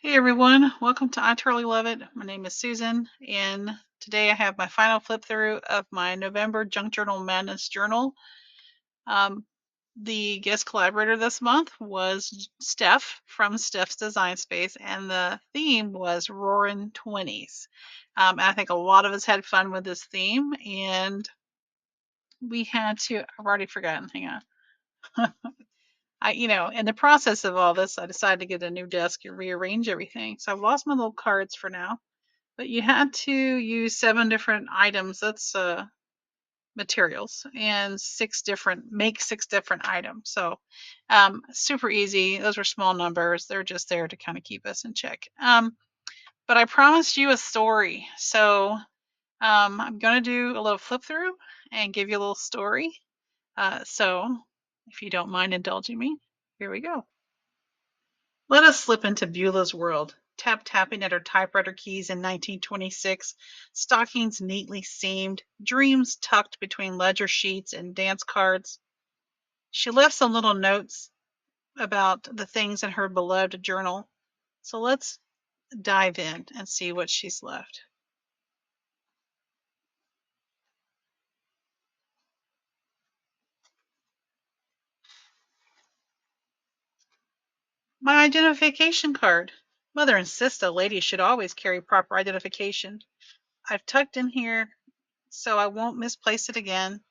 Hey everyone, welcome to I Totally Love It. My name is Susan, and today I have my final flip through of my November Junk Journal Madness Journal. Um, the guest collaborator this month was Steph from Steph's Design Space, and the theme was Roaring 20s. I think a lot of us had fun with this theme, and we had to, I've already forgotten, hang on. In the process of all this, I decided to get a new desk and rearrange everything. So I've lost my little cards for now. But you had to use 7 different items, that's, materials, and make 6 different items. So, super easy. Those were small numbers. They're just there to kinda keep us in check. But I promised you a story. So, I'm gonna do a little flip through and give you a little story. So if you don't mind indulging me, here we go. Let us slip into Beulah's world, tapping at her typewriter keys in 1926, stockings neatly seamed, dreams tucked between ledger sheets and dance cards. She left some little notes about the things in her beloved journal. So let's dive in and see what she's left. My identification card. Mother insists a lady should always carry proper identification. I've tucked in here so I won't misplace it again.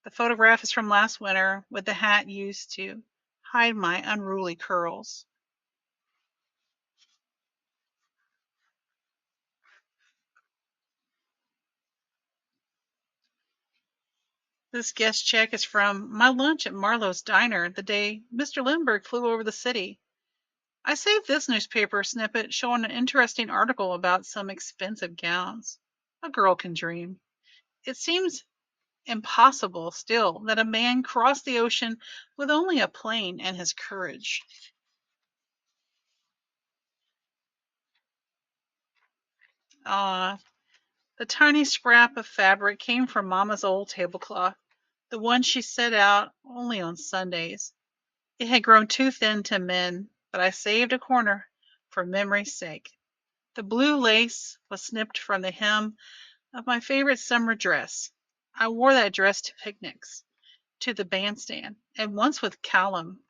The photograph is from last winter with the hat used to hide my unruly curls. This guest check is from my lunch at Marlowe's Diner the day Mr. Lindbergh flew over the city. I saved this newspaper snippet showing an interesting article about some expensive gowns. A girl can dream. It seems impossible still that a man crossed the ocean with only a plane and his courage. Ah, the tiny scrap of fabric came from Mama's old tablecloth, the one she set out only on Sundays. It had grown too thin to mend, but I saved a corner for memory's sake. The blue lace was snipped from the hem of my favorite summer dress. I wore that dress to picnics, to the bandstand, and once with Callum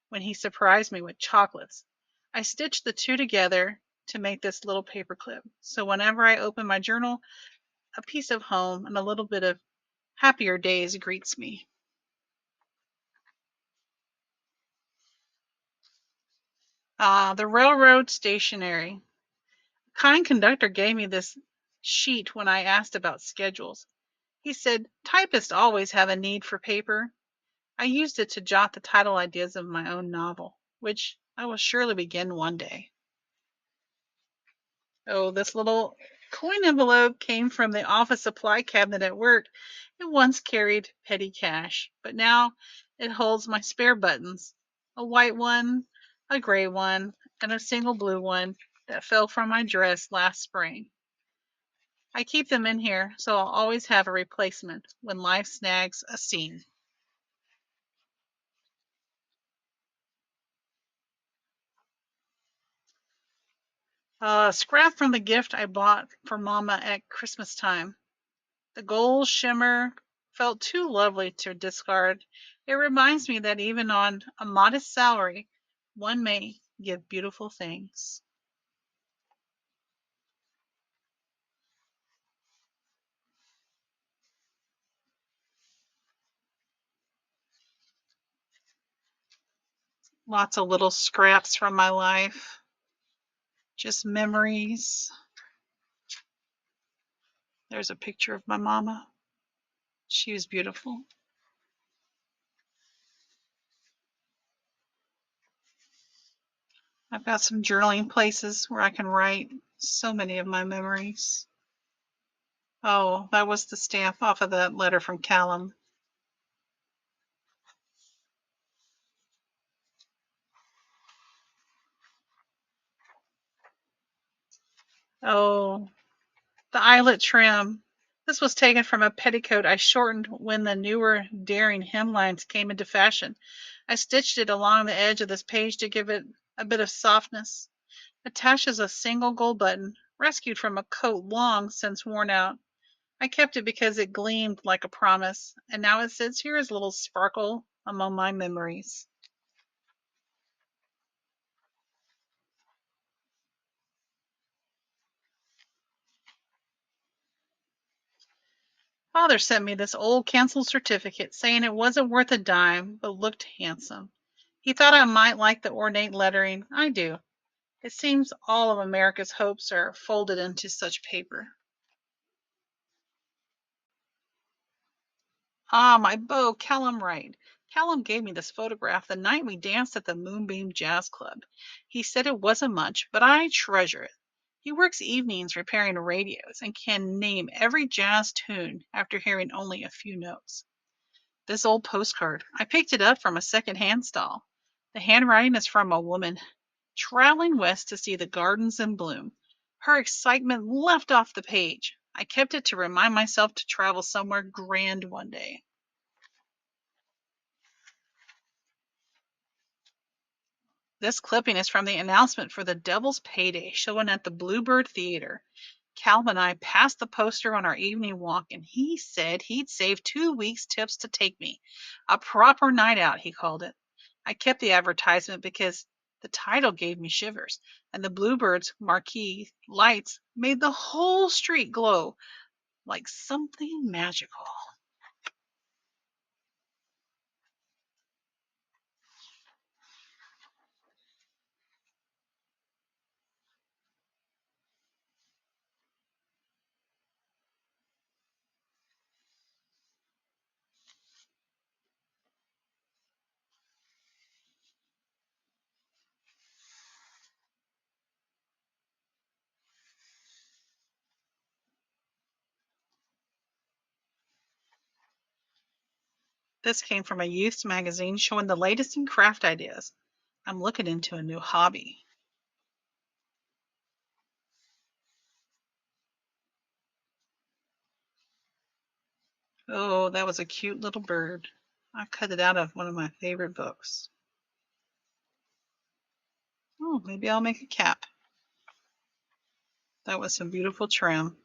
when he surprised me with chocolates. I stitched the two together to make this little paperclip. So whenever I open my journal, a piece of home and a little bit of happier days greets me. The railroad stationery. A kind conductor gave me this sheet when I asked about schedules. He said, typists always have a need for paper. I used it to jot the title ideas of my own novel, which I will surely begin one day. Oh, this little coin envelope came from the office supply cabinet at work. It once carried petty cash, but now it holds my spare buttons, a white one, a gray one, and a single blue one that fell from my dress last spring. I keep them in here so I'll always have a replacement when life snags a seam. A scrap from the gift I bought for Mama at Christmas time. The gold shimmer felt too lovely to discard. It reminds me that even on a modest salary, one may give beautiful things. Lots of little scraps from my life, just memories. There's a picture of my mama. She was beautiful. I've got some journaling places where I can write so many of my memories. Oh, that was the stamp off of that letter from Callum. Oh, the eyelet trim. This was taken from a petticoat I shortened when the newer, daring hemlines came into fashion. I stitched it along the edge of this page to give it a bit of softness. Attached is a single gold button, rescued from a coat long since worn out. I kept it because it gleamed like a promise, and now it sits here as a little sparkle among my memories. Father sent me this old canceled certificate saying it wasn't worth a dime, but looked handsome. He thought I might like the ornate lettering. I do. It seems all of America's hopes are folded into such paper. Ah, my beau, Callum Wright. Callum gave me this photograph the night we danced at the Moonbeam Jazz Club. He said it wasn't much, but I treasure it. He works evenings repairing radios and can name every jazz tune after hearing only a few notes. This old postcard, I picked it up from a second-hand stall. The handwriting is from a woman traveling west to see the gardens in bloom. Her excitement left off the page. I kept it to remind myself to travel somewhere grand one day. This clipping is from the announcement for the Devil's Payday showing at the Bluebird Theater. Cal and I passed the poster on our evening walk, and he said he'd save 2 weeks' tips to take me. A proper night out, he called it. I kept the advertisement because the title gave me shivers, and the Bluebird's marquee lights made the whole street glow like something magical. This came from a youth's magazine showing the latest in craft ideas. I'm looking into a new hobby. Oh, that was a cute little bird. I cut it out of one of my favorite books. Oh, maybe I'll make a cap. That was some beautiful trim.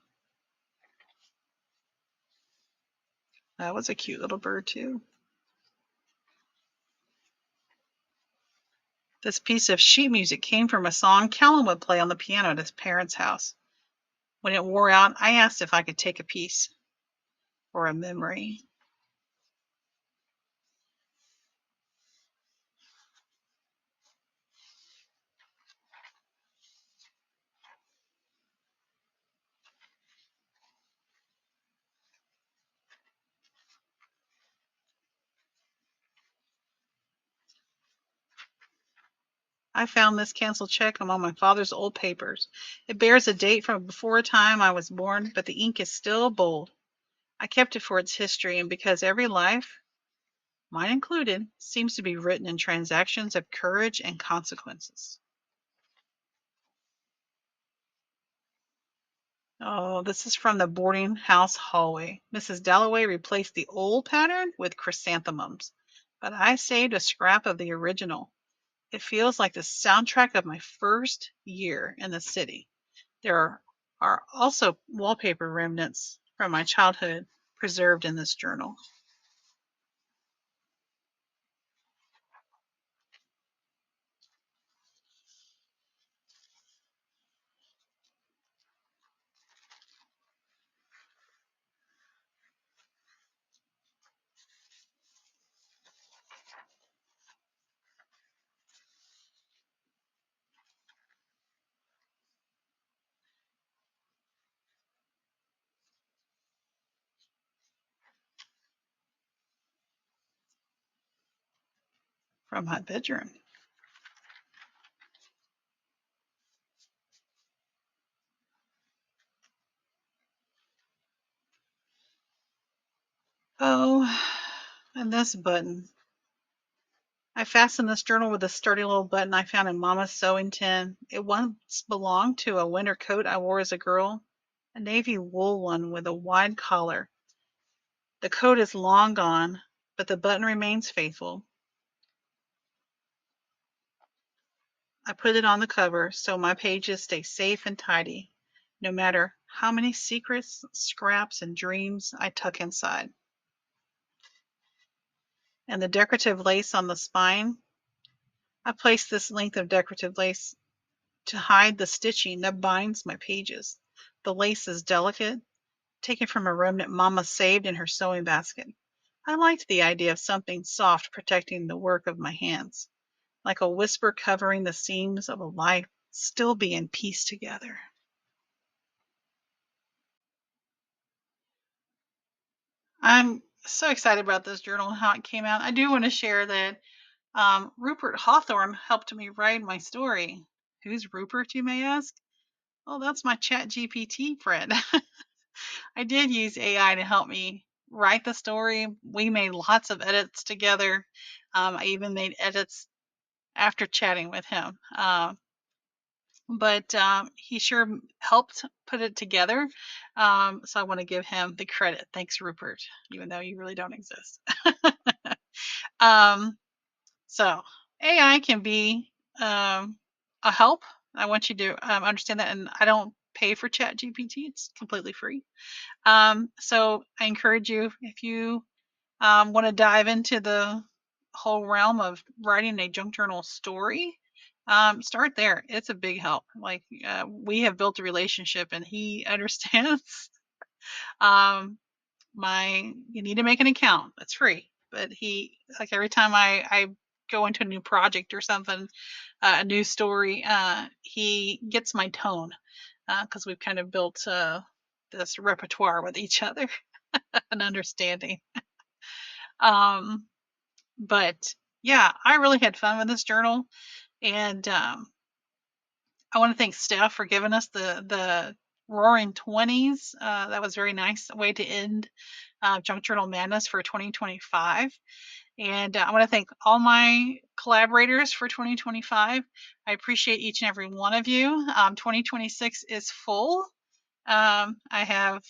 That was a cute little bird, too. This piece of sheet music came from a song Callan would play on the piano at his parents' house. When it wore out, I asked if I could take a piece for a memory. I found this canceled check among my father's old papers. It bears a date from before a time I was born, but the ink is still bold. I kept it for its history and because every life, mine included, seems to be written in transactions of courage and consequences. Oh, this is from the boarding house hallway. Mrs. Dalloway replaced the old pattern with chrysanthemums, but I saved a scrap of the original. It feels like the soundtrack of my first year in the city. There are also wallpaper remnants from my childhood preserved in this journal. From my bedroom. Oh, and this button. I fastened this journal with a sturdy little button I found in Mama's sewing tin. It once belonged to a winter coat I wore as a girl, a navy wool one with a wide collar. The coat is long gone, but the button remains faithful. I put it on the cover so my pages stay safe and tidy, no matter how many secrets, scraps, and dreams I tuck inside. And the decorative lace on the spine, I placed this length of decorative lace to hide the stitching that binds my pages. The lace is delicate, taken from a remnant Mama saved in her sewing basket. I liked the idea of something soft protecting the work of my hands, like a whisper covering the seams of a life still being pieced together. I'm so excited about this journal and how it came out. I do want to share that Rupert Hawthorne helped me write my story. Who's Rupert, you may ask? Oh, that's my Chat GPT friend. I did use AI to help me write the story. We made lots of edits together. I even made edits after chatting with him. But he sure helped put it together. So I want to give him the credit. Thanks, Rupert, even though you really don't exist. um, so AI can be a help. I want you to understand that. And I don't pay for Chat GPT, it's completely free. So I encourage you, if you want to dive into the whole realm of writing a junk journal story, start there. It's a big help. Like we have built a relationship, and he understands. um, you need to make an account. It's free, but he, like, every time I go into a new project or something, a new story, he gets my tone because we've kind of built this repertoire with each other, an understanding. Um, but yeah, I really had fun with this journal, and I want to thank Steph for giving us the Roaring Twenties. That was very nice way to end Junk Journal Madness for 2025. And I want to thank all my collaborators for 2025. I appreciate each and every one of you. 2026 is full. I have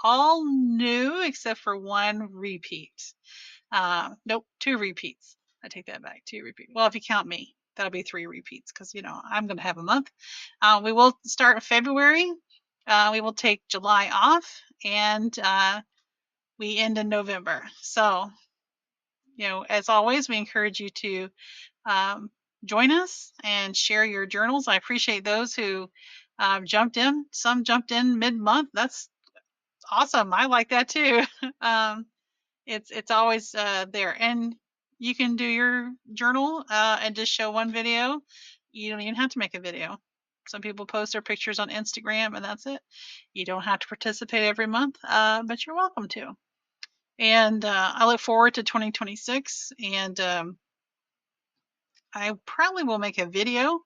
all new except for one repeat. Nope, two repeats. I take that back. Two repeats. Well, if you count me, that'll be three repeats because I'm going to have a month. We will start in February. We will take July off, and we end in November. So, as always, we encourage you to join us and share your journals. I appreciate those who jumped in. Some jumped in mid-month. That's awesome. I like that too. um, it's always there, and you can do your journal and just show one video. You don't even have to make a video. Some people post their pictures on Instagram, and that's it. You don't have to participate every month, but you're welcome to. And I look forward to 2026, and I probably will make a video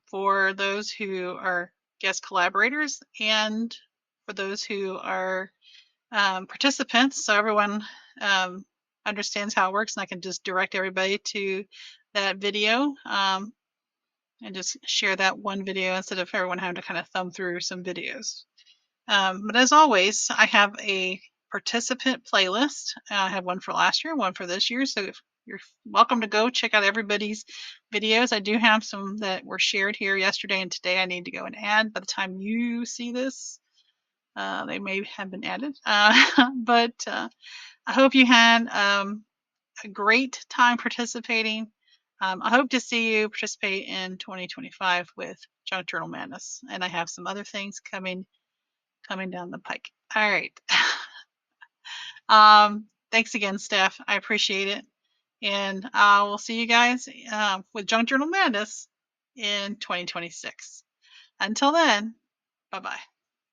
for those who are guest collaborators and for those who are participants, so everyone understands how it works, and I can just direct everybody to that video and just share that one video instead of everyone having to kind of thumb through some videos. But as always, I have a participant playlist. I have one for last year, one for this year, so you're welcome to go check out everybody's videos. I do have some that were shared here yesterday and today I need to go and add. By the time you see this, they may have been added. But I hope you had a great time participating. I hope to see you participate in 2025 with Junk Journal Madness, and I have some other things coming down the pike. All right. Thanks again, Steph. I appreciate it, and I will see you guys with Junk Journal Madness in 2026. Until then, bye bye.